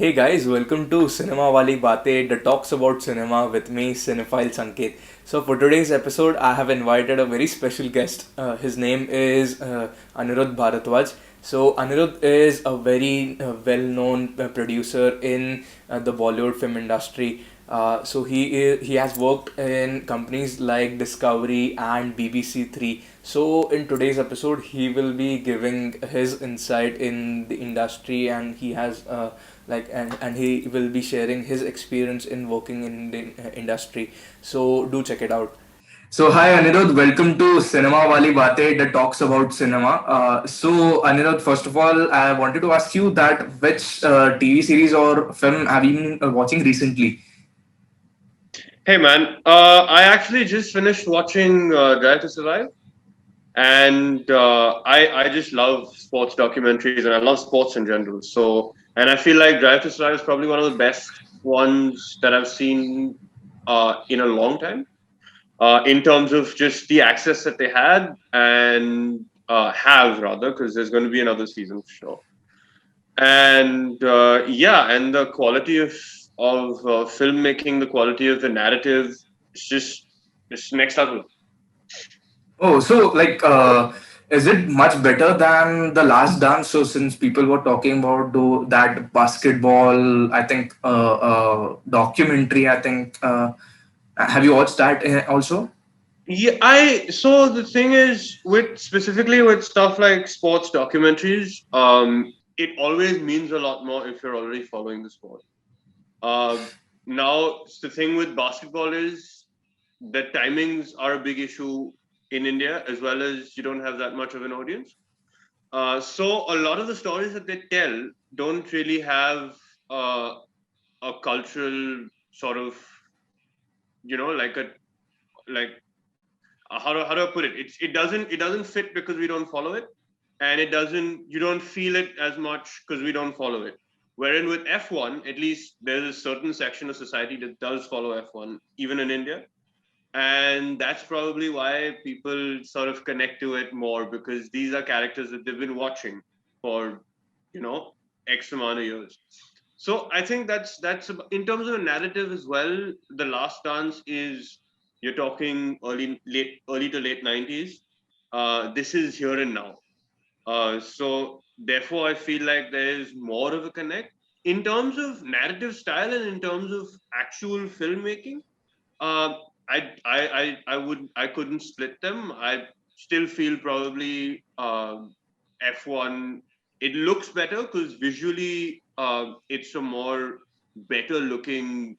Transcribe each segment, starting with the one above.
Hey guys, welcome to Cinema Wali Bate, the talks about cinema with me, Cinephile Sanket. So for today's episode, I have invited a very special guest. His name is Anirudh Bharadwaj. So Anirudh is a very well-known producer in the Bollywood film industry. He has worked in companies like Discovery and BBC Three. So in today's episode, he will be giving his insight in the industry, and he has and he will be sharing his experience in working in the industry. So do check it out. So, hi Anirudh, welcome to Cinema Wali Bate that talks about cinema. Anirudh, first of all, I wanted to ask you that which TV series or film have you been watching recently? Hey man, I actually just finished watching Drive to Survive, and I just love sports documentaries and I love sports in general. So, and I feel like Drive to Survive is probably one of the best ones that I've seen in a long time. In terms of just the access that they had and have rather, because there's going to be another season for sure. And yeah, and the quality of filmmaking, the quality of the narrative, it's just it's next level. Oh, so is it much better than The Last Dance? So since people were talking about that basketball, I think documentary, I think have you watched that also? Yeah, I so the thing is with specifically with stuff like sports documentaries, it always means a lot more if you're already following the sport. Uh, Now the thing with basketball is the timings are a big issue in India as well as you don't have that much of an audience. So a lot of the stories that they tell don't really have uh, a cultural sort of, like a like how do I put it? It doesn't fit because we don't follow it, and it doesn't you don't feel it as much because we don't follow it. Wherein with F1, at least there's a certain section of society that does follow F1, even in India, and that's probably why people sort of connect to it more because these are characters that they've been watching for you know x amount of years. So I think in terms of a narrative as well. The Last Dance is, you're talking early to late 90s. This is here and now. So therefore I feel like there is more of a connect in terms of narrative style and in terms of actual filmmaking. um, I couldn't split them. I still feel probably F1. It looks better because visually it's a more better looking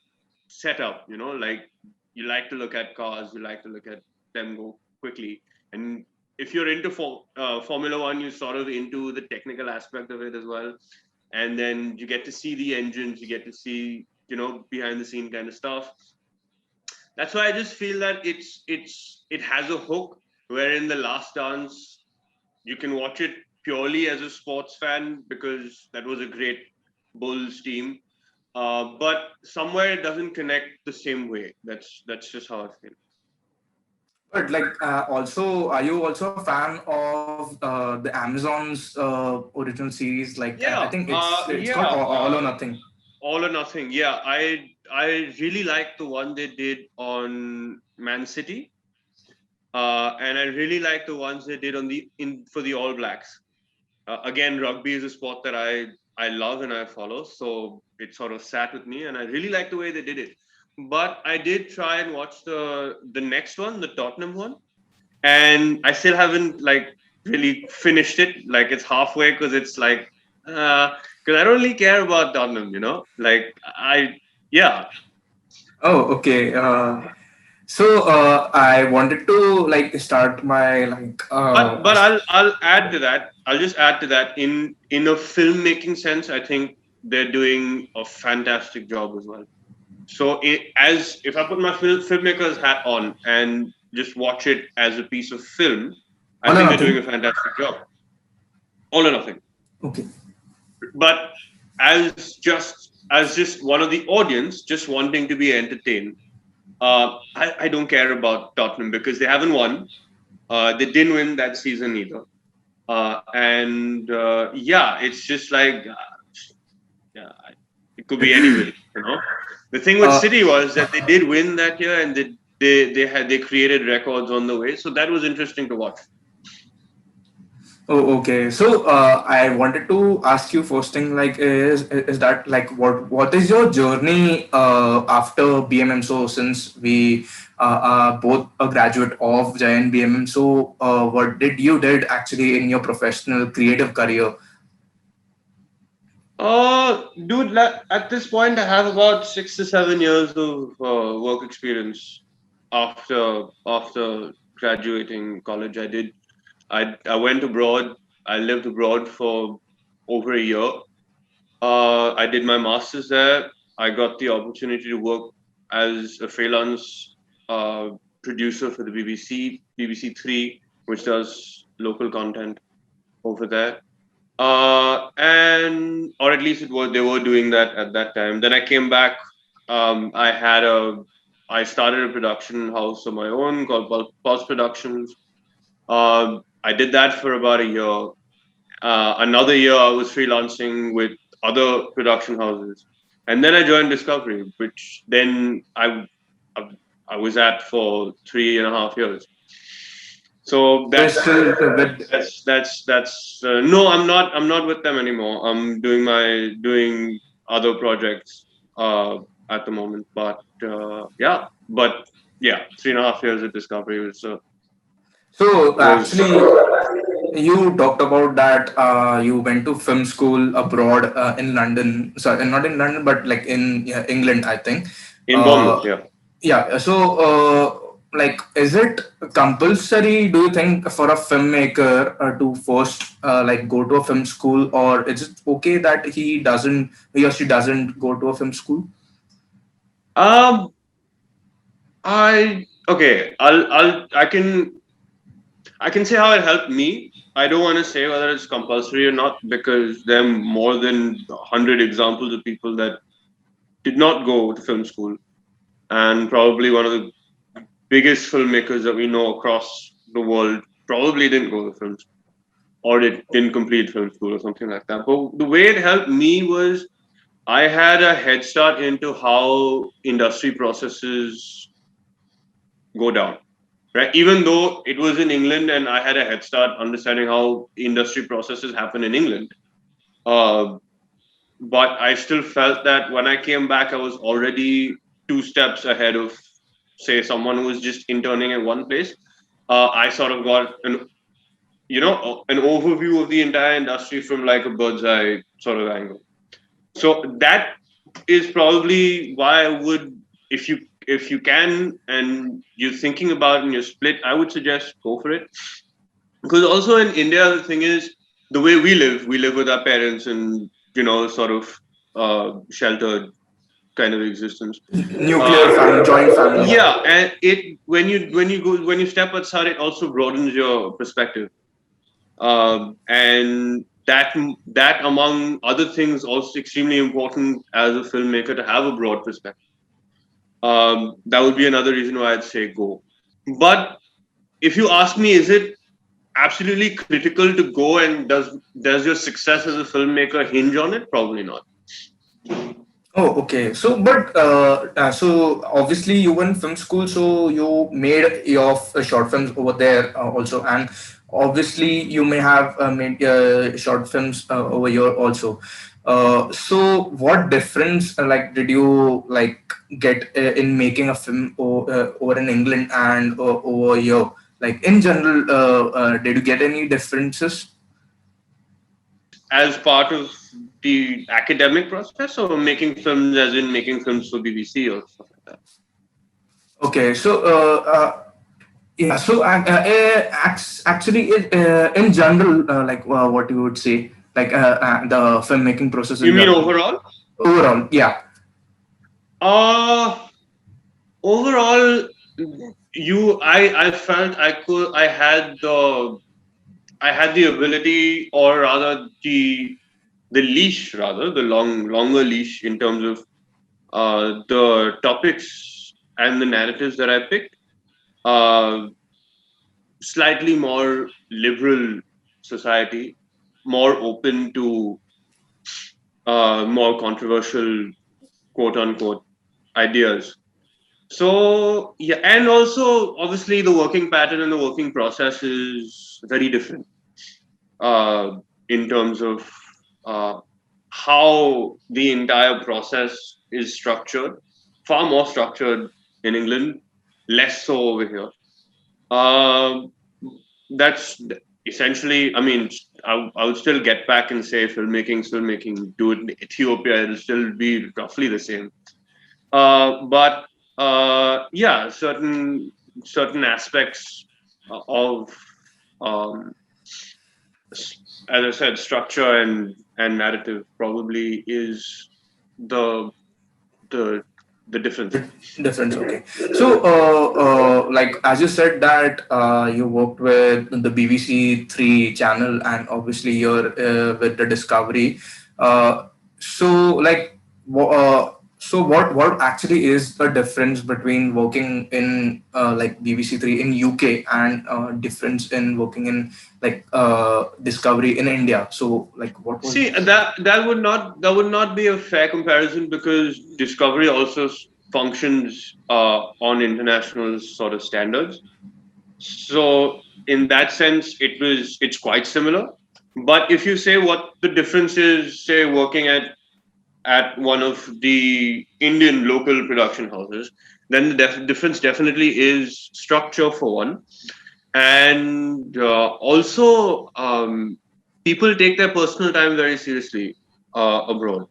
setup. Like you like to look at cars, you like to look at them go quickly, and if you're into Formula One, you're sort of into the technical aspect of it as well. And then you get to see the engines, you get to see behind the scene kind of stuff. That's why I just feel that it has a hook wherein the Last Dance you can watch it purely as a sports fan because that was a great Bulls team. But somewhere it doesn't connect the same way. That's just how I feel. But also, are you also a fan of the Amazon's original series? I Yeah, think it's called All or Nothing. All or Nothing. Yeah, I really like the one they did on Man City, and I really like the ones they did on the in for the All Blacks. Again, rugby is a sport that I love and I follow, so it sort of sat with me, and I really like the way they did it. But I did try and watch the next one, the Tottenham one, and I still haven't really finished it. Like it's halfway because it's because I don't really care about Tottenham, Like yeah. Oh, okay. I wanted to start my But I'll add to that. I'll just add to that in a filmmaking sense. I think they're doing a fantastic job as well. So as if I put my filmmaker's hat on and just watch it as a piece of film, I All or think they're doing Nothing. a fantastic job. All or nothing. Okay. But as just one of the audience, just wanting to be entertained, I don't care about Tottenham because they haven't won. They didn't win that season either. And yeah, it's just like yeah. It could be anybody. You know, the thing with Uh, City was that they did win that year, and they created records on the way. So that was interesting to watch. Oh, okay. So, I wanted to ask you first thing, like, is that like what is your journey after BMM? So, since we are both a graduate of Giant BMM, so what did you did actually in your professional creative career? Dude, at this point, I have about 6 to 7 years of work experience after graduating college. I went abroad. I lived abroad for over a year. I did my masters there. I got the opportunity to work as a freelance uh, producer for the BBC, BBC Three, which does local content over there. And or at least it was they were doing that at that time. Then I came back. I had a I started a production house of my own called Pulse Productions. I did that for about a year. Another year I was freelancing with other production houses, and then I joined Discovery, which then I, I was at for 3.5 years. So You're still with. no, I'm not with them anymore. I'm doing other projects at the moment. But 3.5 years at Discovery So was actually, you talked about that you went to film school abroad in London. Sorry, not in London, but like in England, I think. in Uh, Bournemouth. Yeah. yeah. So, like, is it compulsory? Do you think for a filmmaker to first like go to a film school, or is it okay that he or she doesn't go to a film school? Um. I okay. I can say how it helped me. I don't want to say whether it's compulsory or not because there are more than 100 examples of people that did not go to film school, and probably one of the biggest filmmakers that we know across the world probably didn't go to film school or didn't complete film school or something like that. But the way it helped me was I had a head start into how industry processes go down. Right, even though it was in England and I had a head start understanding how industry processes happen in England, uh, but I still felt that when I came back, I was already 2 steps ahead of, say, someone who was just interning in one place. I sort of got an overview of the entire industry from like a bird's eye sort of angle. So that is probably why I would, if you can and you're thinking about it and you're split, I would suggest go for it. Because also in India, the thing is the way we live with our parents and sort of sheltered kind of existence. Nuclear family, joint family. Yeah, and it when you step outside, it also broadens your perspective, and that among other things also extremely important as a filmmaker to have a broad perspective. That would be another reason why I'd say go. But if you ask me, is it absolutely critical to go, and does your success as a filmmaker hinge on it? Probably not. Oh, okay. So obviously you went film school, so you made your short films over there also, and obviously you may have made short films over here also. So what difference like did you like get in making a film over in England and over here? Like in general, did you get any differences? As part of the academic process, or making films as in making films for BBC or stuff like that? Okay, so yeah, so actually, in general, like what you would say, like the filmmaking process You in mean general, overall? overall, yeah. Uh Overall, I felt I had the ability, or rather the leash, rather the longer leash in terms of the topics and the narratives that I picked. Uh, Slightly more liberal society, more open to more controversial, quote unquote, ideas. So yeah, and also obviously the working pattern and the working process is very different uh, in terms of uh, how the entire process is structured. Far more structured in England, less so over here. Um, that's essentially. I mean, I would still get back and say filmmaking. Do it in Ethiopia. It'll still be roughly the same. But yeah, certain aspects of um, as I said, structure and narrative probably is the the the difference. Difference, okay. So, like as you said that you worked with the BBC Three channel, and obviously you're with the Discovery. So, like, so what actually is the difference between working in like BBC Three in UK and difference in working in like Discovery in India? So, like, what was See, that would not be a fair comparison because Discovery also functions on international sort of standards. So in that sense, it's quite similar. But if you say what the difference is, say working at one of the Indian local production houses, then the difference definitely is structure for one, and also people take their personal time very seriously abroad.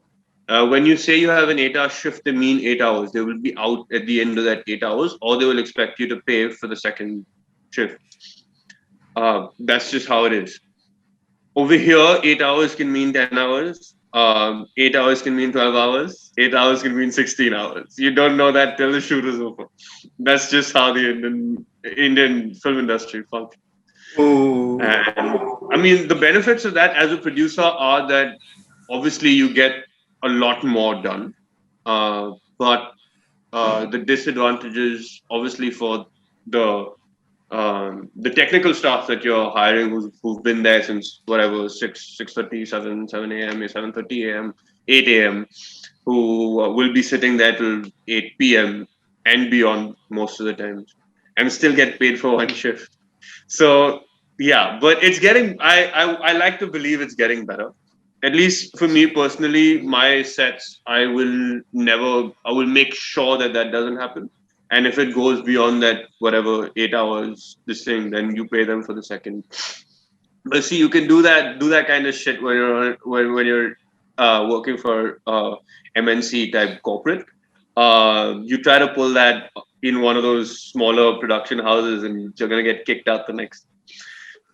When you say you have an 8 hour shift, they mean 8 hours. They will be out at the end of that 8 hours, or they will expect you to pay for the second shift. That's just how it is. Over here, 8 hours can mean 10 hours. 8 hours can mean 12 hours. 8 hours can mean 16 hours. You don't know that till the shoot is over. That's just how the Indian film industry functions. oh, And I mean, the benefits of that as a producer are that obviously you get a lot more done. But the disadvantages, obviously, for the the technical staff that you're hiring who've been there since whatever 6:30, 7 a.m., 7:30 a.m., 8 a.m., who will be sitting there till 8 p.m. and beyond most of the times, and still get paid for one shift. So yeah, but it's getting. I like to believe it's getting better. At least for me personally, my sets, I will never. I will make sure that that doesn't happen. And if it goes beyond that, whatever 8 hours, this thing, then you pay them for the second. But see, you can do that kind of shit when you're working for MNC type corporate. You try to pull that in one of those smaller production houses, and you're gonna get kicked out the next.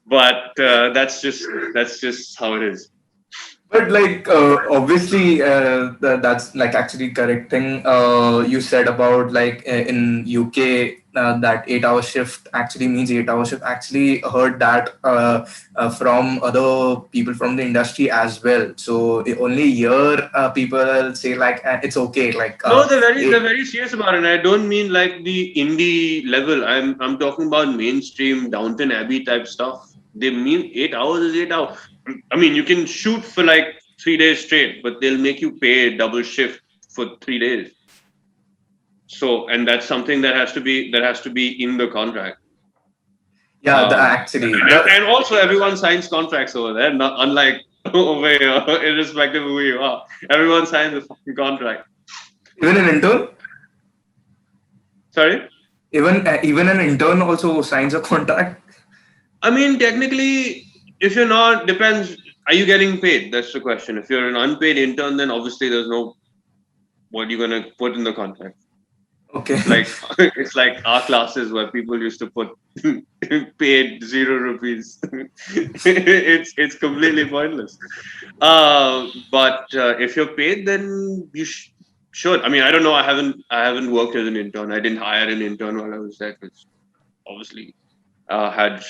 But that's just how it is. but like obviously that's like actually correcting you said about like in UK that 8 hour shift actually means 8 hour shift. Actually heard that from other people from the industry as well. So only here people say like it's okay like No, they're eight. very serious about it. And I don't mean like the indie level. I'm talking about mainstream Downton Abbey type stuff. They mean 8 hours is 8 hours. I mean, you can shoot for like 3 days straight, but they'll make you pay double shift for 3 days. So, and that's something that has to be in the contract. Yeah, actually And also everyone signs contracts over there, not unlike over here, irrespective of who you are. Everyone signs a fucking contract. even an intern, Sorry? even an intern also signs a contract. I mean, technically, if you're not, depends. Are you getting paid? That's the question. If you're an unpaid intern, then obviously there's no what you're gonna put in the contract. Okay. It's like it's like our classes where people used to put paid 0 rupees. It's completely pointless. But if you're paid, then you should. I mean, I don't know. I haven't worked as an intern. I didn't hire an intern while I was there because obviously had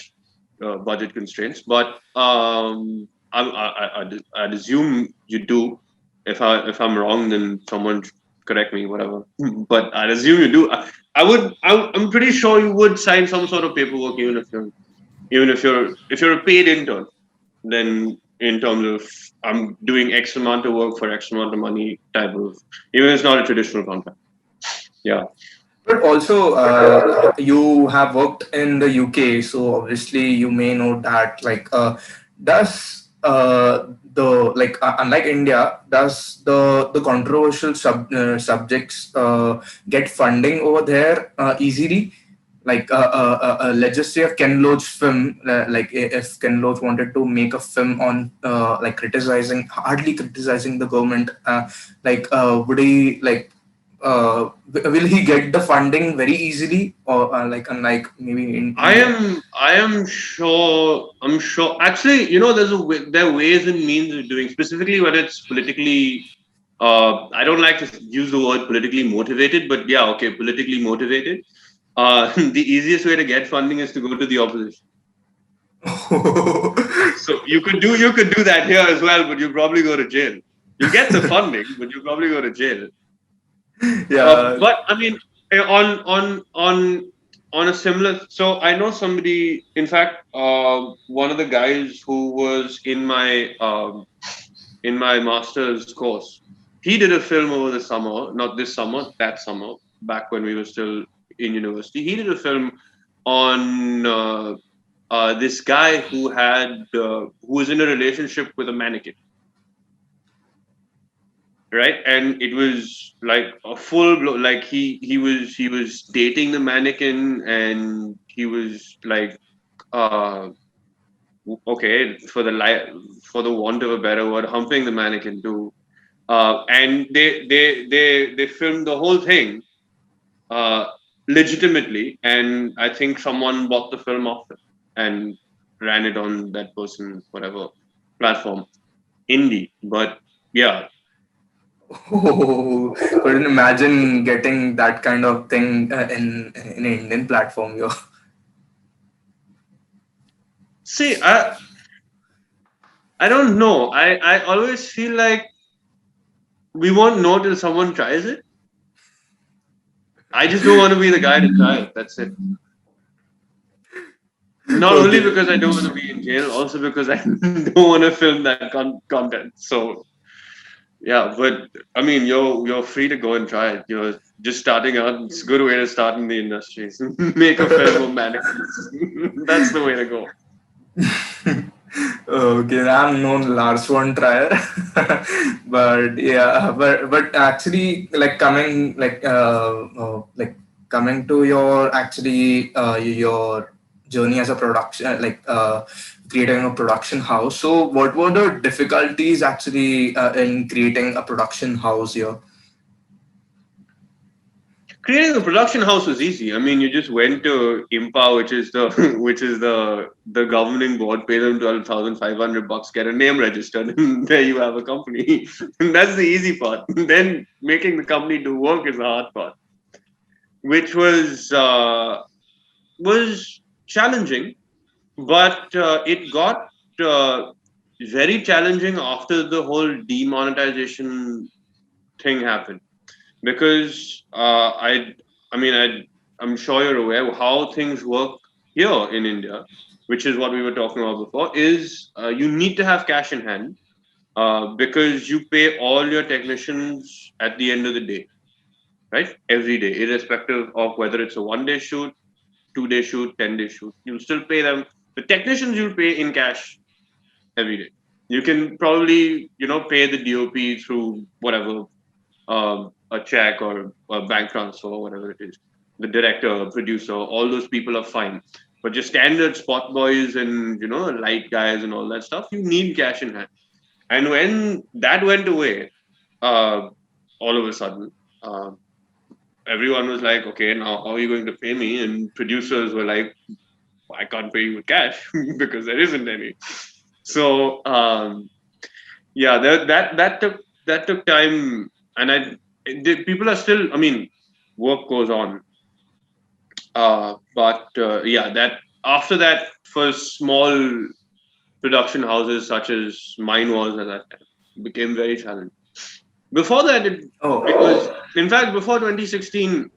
budget constraints. But I'd assume you do. If I'm wrong, then someone correct me, whatever. But I'd assume you do. I'm pretty sure you would sign some sort of paperwork, even if you're a paid intern. Then in terms of I'm doing X amount of work for X amount of money type of, even if it's not a traditional contract. Yeah. But also, you have worked in the UK, so obviously you may know that. Like, does the like unlike India, does the controversial subjects get funding over there easily? Like, let's just say if Ken Loach's film, like if Ken Loach wanted to make a film on like hardly criticizing the government, like would he like will he get the funding very easily, or like unlike maybe in India? I am sure. I'm sure. Actually, there are ways and means of doing. Specifically, when it's politically. I don't like to use the word politically motivated, but yeah, okay, politically motivated. The easiest way to get funding is to go to the opposition. So you could do that here as well, but you probably go to jail. You get the funding, but you probably go to jail. Yeah. But I mean, on a similar. So I know somebody. In fact, one of the guys who was in my master's course, he did a film over the summer. Not this summer, that summer, back when we were still in university. He did a film on this guy who was in a relationship with a mannequin, right? And it was like a full blow, like he was dating the mannequin, and he was like uh okay, for the want of a better word, humping the mannequin too. And they filmed the whole thing uh legitimately, and I think someone bought the film off them and ran it on that person's whatever platform, indie. But yeah. Oh, couldn't imagine getting that kind of thing in an Indian platform. Yo. See, I don't know. I always feel like we won't know till someone tries it. I just don't want to be the guy to try it. That's it. Not only Okay. because I don't want to be in jail, also because I don't want to film that content. So yeah, but I mean, you're free to go and try it. You're just starting out. It's a good way to start in the industry. Make a film of mannequins. That's the way to go. Okay, I'm no Lars von Trier, but yeah, but actually, like coming to your actually your journey as a production, creating a production house. So, what were the difficulties actually in creating a production house here? Creating a production house was easy. I mean, you just went to IMPA, which is the which is the governing board, pay them $12,500, get a name registered, and there you have a company. And that's the easy part. Then making the company do work is the hard part, which was challenging, but it got uh, very challenging after the whole demonetization thing happened, because I'm sure you're aware how things work here in India, which is what we were talking about before. Is you need to have cash in hand, because you pay all your technicians at the end of the day, right? Every day, irrespective of whether it's a 1 day shoot, 2 day shoot, 10 day shoot, you'll still pay them. The technicians you'll pay in cash every day. You can probably pay the DOP through whatever, a check or a bank transfer or whatever it is. The director, producer, all those people are fine. But just standard spot boys and light guys and all that stuff, you need cash in hand. And when that went away, uh, all of a sudden, uh, everyone was like, "Okay, now how are you going to pay me?" And producers were like, "I can't pay you with cash because there isn't any." So yeah, that took time, and people are still. I mean, work goes on, but yeah, that after that, for small production houses such as mine was at that time, became very challenging. Before that, it was, Oh. in fact, before 2016,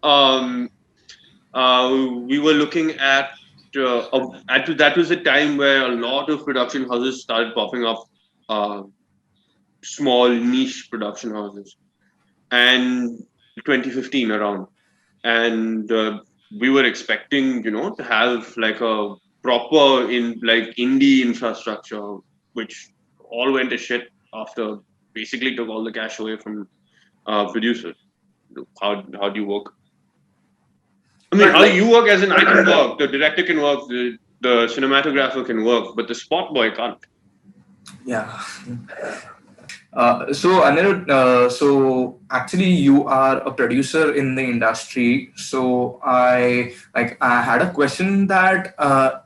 we were looking at that was a time where a lot of production houses started popping up uh, small niche production houses, and 2015 around, and we were expecting, to have like a proper in like indie infrastructure, which all went to shit after basically took all the cash away from producers. How do you work? I mean, But how like, you work as in I can work, the director can work, the cinematographer can work, but the spot boy can't. yeah. So Anirudh, so actually you are a producer in the industry. So I had a question that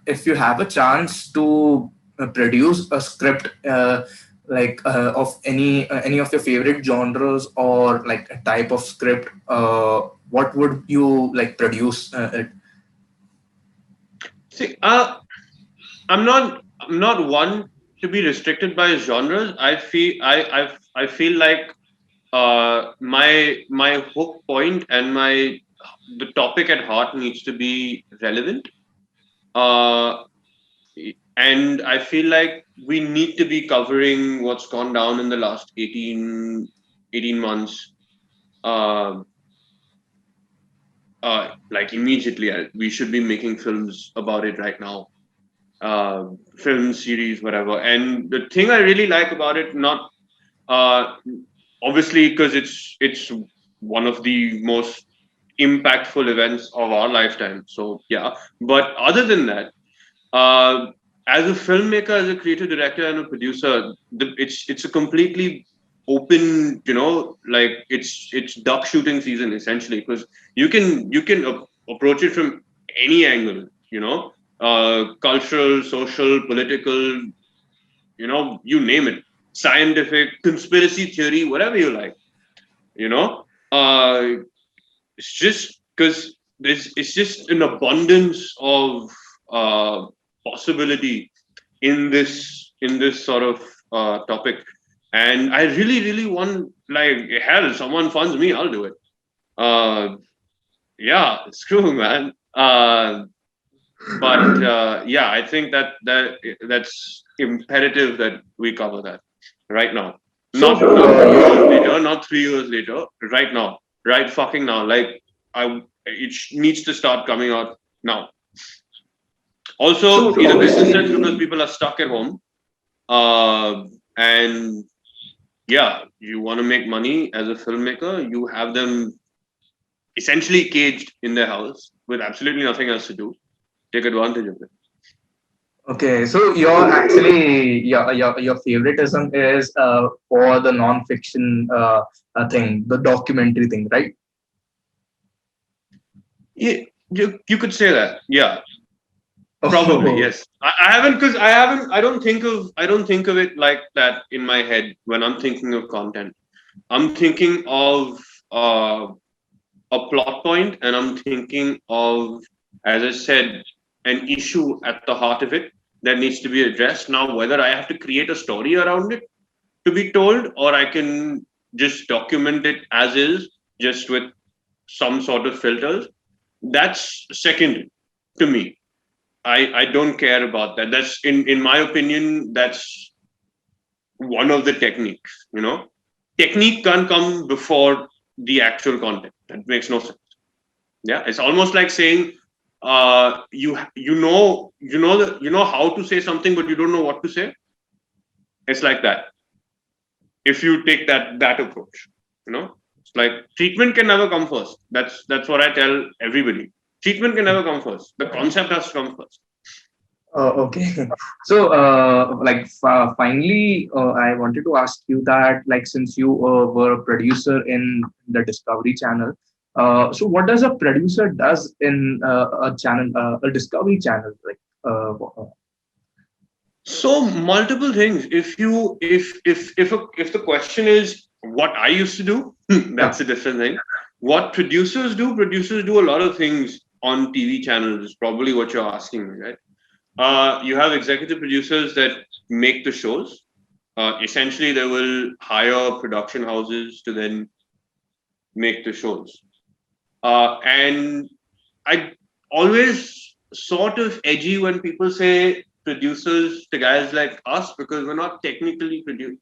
if you have a chance to produce a script of any of your favorite genres or like a type of script, what would you like produce it? See, I'm not one to be restricted by genres. I feel like my hook point and my the topic at heart needs to be relevant. Uh, and I feel like we need to be covering what's gone down in the last 18 months. Uh, like immediately, we should be making films about it right now. Film series, whatever. And the thing I really like about it, not uh, obviously because it's one of the most impactful events of our lifetime. So yeah, but other than that, uh, as a filmmaker, as a creative director and a producer, it's a completely open, like it's duck shooting season essentially, because you can approach it from any angle, cultural, social, political, you name it, scientific, conspiracy theory, whatever you like, you know. It's just because it's just an abundance of uh, possibility in this sort of topic, and I really want, like, hell, someone funds me, I'll do it. Uh, yeah, screw man. But yeah, I think that's imperative that we cover that right now. So Not 2 years later, not 3 years later. Right now, right fucking now. Like needs to start coming out now. Also, so in a business sense, obviously. because people are stuck at home, and yeah, you want to make money as a filmmaker, you have them essentially caged in their house with absolutely nothing else to do. Take advantage of it. Okay, so your favoritism is for the non-fiction thing, the documentary thing, right? Yeah, you could say that. Yeah, probably Oh, yes. I haven't, because I don't think of it like that in my head when I'm thinking of content. I'm thinking of a plot point, and I'm thinking of, as I said, an issue at the heart of it that needs to be addressed. Now, whether I have to create a story around it to be told, or I can just document it as is, just with some sort of filters, that's secondary to me. I don't care about that. That's in my opinion, that's one of the techniques, Technique can't come before the actual content. That makes no sense. Yeah, it's almost like saying you know how to say something, but you don't know what to say. It's like that. If you take that approach, it's like treatment can never come first. That's what I tell everybody. Treatment can never come first. The concept has to come first. okay. So, finally, I wanted to ask you that, like, since you were a producer in the Discovery Channel, so what does a producer does in a channel, a Discovery Channel, like? So multiple things. If the question is what I used to do, Yeah. that's a different thing. What producers do a lot of things on TV channels. Is probably what you're asking me, right? You have executive producers that make the shows. Essentially, they will hire production houses to then make the shows. And I always sort of edgy when people say producers to guys like us because we're not technically produced.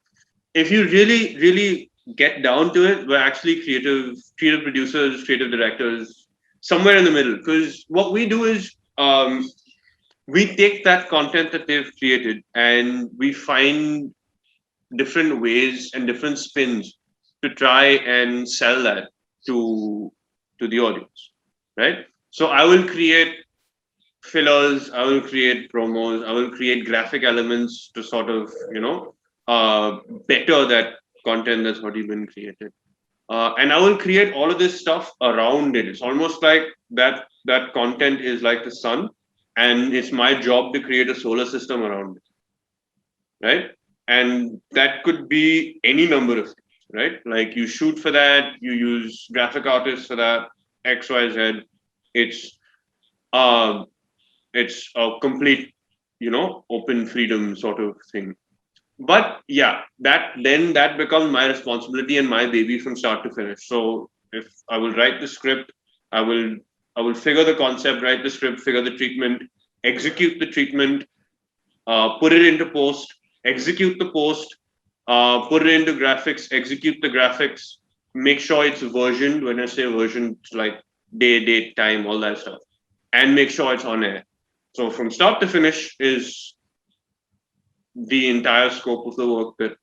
If you really, really get down to it, we're actually creative producers, creative directors, somewhere in the middle. Because what we do is we take that content that they've created and we find different ways and different spins to try and sell that to the audience, right? So I will create fillers, I will create promos, I will create graphic elements to sort of better that content that's already been created. And I will create all of this stuff around it. It's almost like that content is like the sun, and it's my job to create a solar system around it, right? And that could be any number of things, right? Like you shoot for that, you use graphic artists for that, X, Y, Z. It's uh, it's a complete, open freedom sort of thing. But yeah, that becomes my responsibility and my baby from start to finish. So if I will write the script, I will I will figure the concept, write the script, figure the treatment, execute the treatment, put it into post, execute the post, put it into graphics, execute the graphics, make sure it's versioned. When I say versioned, it's like day, date, time, all that stuff, and make sure it's on air. So from start to finish is the entire scope of the work that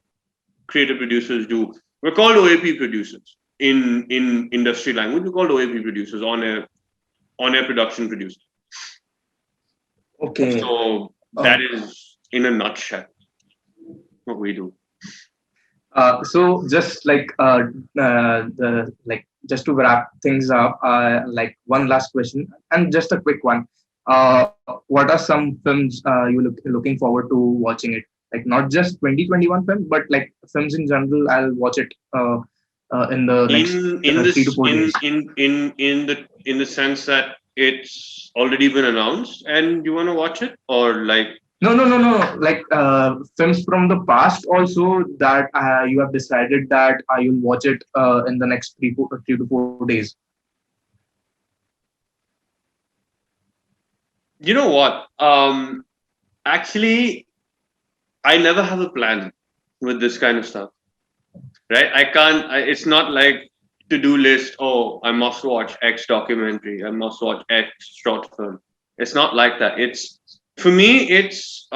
creative producers do. We're called OAP producers in industry language. We're called OAP producers, on air production producers. Okay. So that is in a nutshell what we do. So just just to wrap things up, like one last question and just a quick one. What are some films looking forward to watching it? Like not just 2021 films, but like films in general. I'll watch it in the next In 3 to 4 days. in the sense that it's already been announced and you want to watch it, or like No. Like films from the past also that you have decided that you'll watch it in the next 3 to 4 days. you know what? Actually, I never have a plan with this kind of stuff, right? I can't. It's not like to-do list. Oh, I must watch X documentary. I must watch X short film. It's not like that. It's for me. It's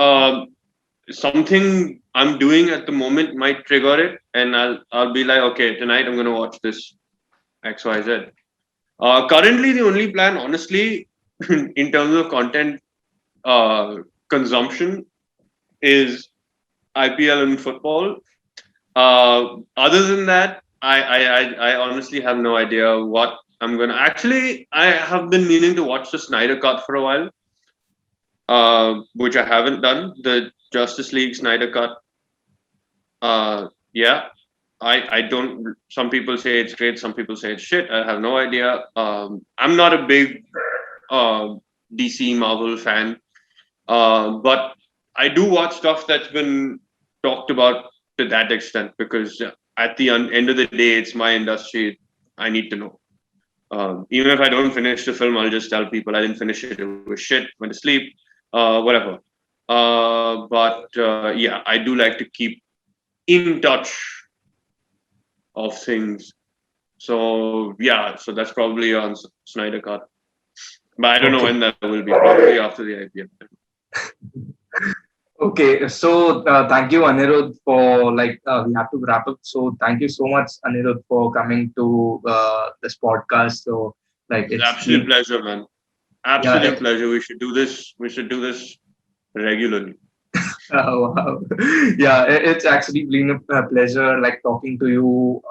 something I'm doing at the moment might trigger it, and I'll be like, okay, tonight I'm gonna watch this X Y Z. Currently, the only plan, honestly, in terms of content consumption, is IPL and football. Other than that, I honestly have no idea what I'm gonna. Actually, I have been meaning to watch the Snyder Cut for a while, which I haven't done. The Justice League Snyder Cut. Yeah, I don't. Some people say it's great. Some people say it's shit. I have no idea. I'm not a big DC Marvel fan, but I do watch stuff that's been talked about to that extent because at the end of the day, it's my industry. I need to know. Even if I don't finish the film, I'll just tell people I didn't finish it. It was shit. Went to sleep. Whatever. But yeah, I do like to keep in touch of things. So yeah, so that's probably on Snyder Cut. But I don't know when that will be. Probably after the IPL. Okay, so thank you, Anirudh, for we have to wrap up. So thank you so much, Anirudh, for coming to this podcast. So It's absolute pleasure, man. Absolute pleasure. We should do this. We should do this regularly. Wow. Yeah, it's actually been a pleasure, talking to you,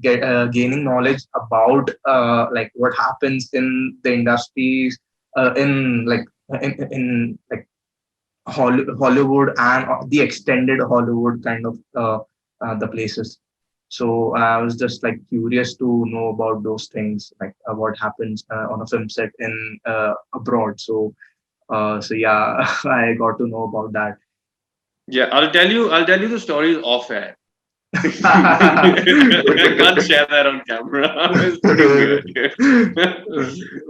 gaining knowledge about what happens in the industries, in Hollywood and the extended Hollywood kind of the places. So I was just curious to know about those things, what happens on a film set in abroad. So yeah, I got to know about that. Yeah, I'll tell you the stories off air. I can't share that on camera. It's pretty weird.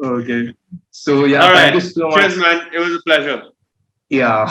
Okay. So yeah, All thank you right. so much. Cheers, man. It was a pleasure. Yeah.